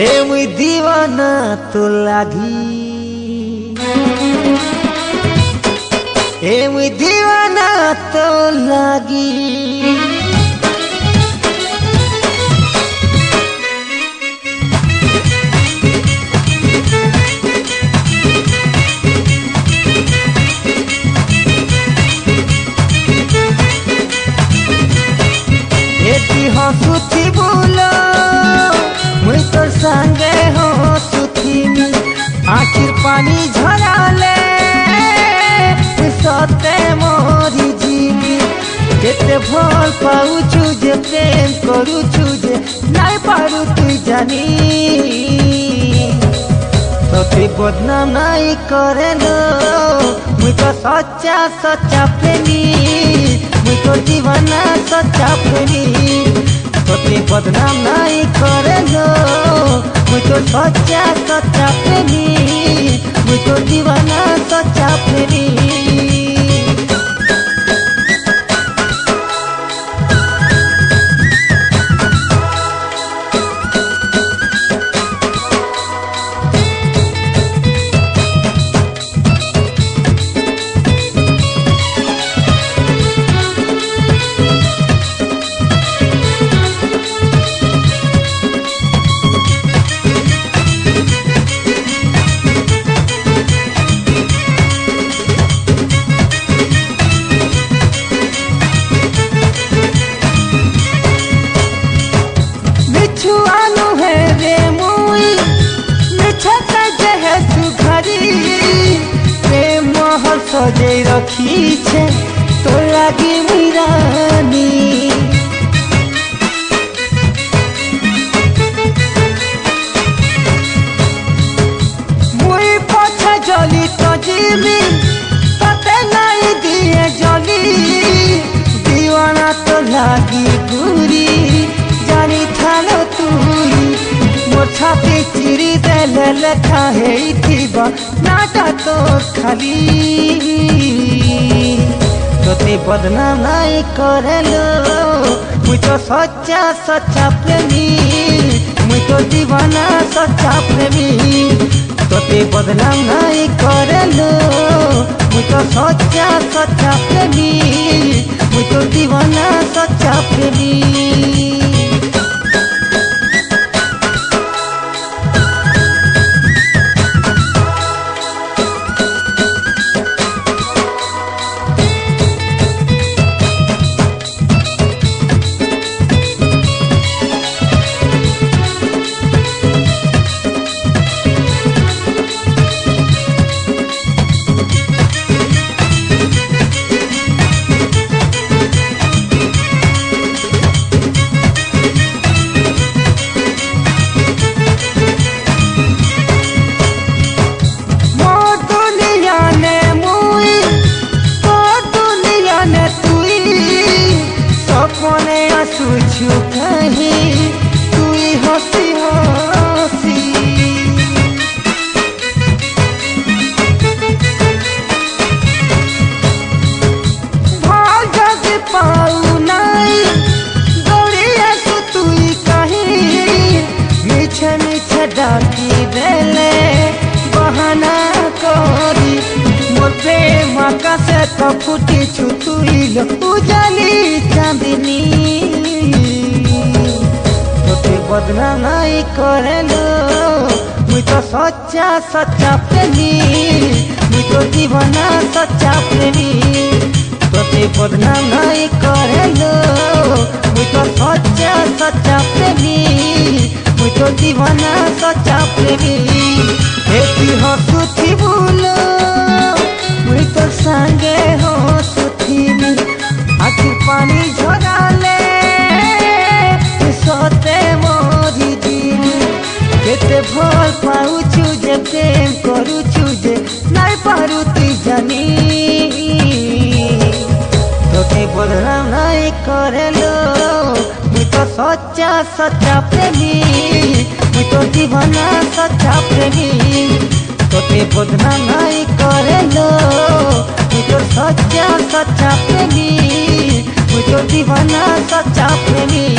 ए मुई दीवाना तो लागी, ए मुई दीवाना तो लागी। हसुथी बोलो मुई तोर संगे हसुथी आखिर पानी झराले सते मोरी जीवी केते भल पाउछु जे प्रेम करूछु जे नाई पारू तुई जानी तोते बदनाम नाई करेलो मुई तो सच्चा सच्चा प्रेमी मुई तो दीवाना सच्चा प्रेमी तोते बदनाम नाई करेलो मुई तो सच्चा सच्चा प्रेमी मुई तो दीवाना सच्चा प्रेमी। सजे रखी छे तो लागी मीरानी मुई पछे जली तो जीवी तते नहीं दिए जली दीवाना तो लागी गुरी जानी थालो तुई मोर छाती चिरी देले लेखा हेइथिबा नाटा तो खाली तोते बदनाम नाई करेलो मुई तो सच्चा सच्चा प्रेमी मुई तो दीवाना सच्चा प्रेमी तोते बदनाम नाई करेलो मुई तो सच्चा सच्चा प्रेमी मुई तो दीवाना सच्चा प्रेमी। तुई हसी हसी भाल जग पाऊ नाई दौड़िया सु तुई कहीं मिछे मिछे डाकी देले बहाना करी मोर प्रेम आकाशे तो फुटी छु तुई लो उजाली चांदनी बदनाम नाई करेलो मुई तो सच्चा सच्चा प्रेमी मुई तो दीवाना सच्चा प्रेमी तोते बदनाम नाई करेलो मुई तो सच्चा सच्चा प्रेमी मुई तो दीवाना सच्चा प्रेमी। एती हसुथी बोलो मुई तो संगे हसुथी आखिर पानी झराले सते मोरी जीवी केते भल पाउछु जे प्रेम करूछु जे नाई पारू तुई जानी तोते बदनाम नाई करेलो मुई तो सच्चा सच्चा प्रेमी मुई तो दीवाना सच्चा प्रेमी तोते बदनाम नाई करेलो मुई तो सच्चा सच्चा प्रेमी मुई तो दीवाना सच्चा प्रेमी।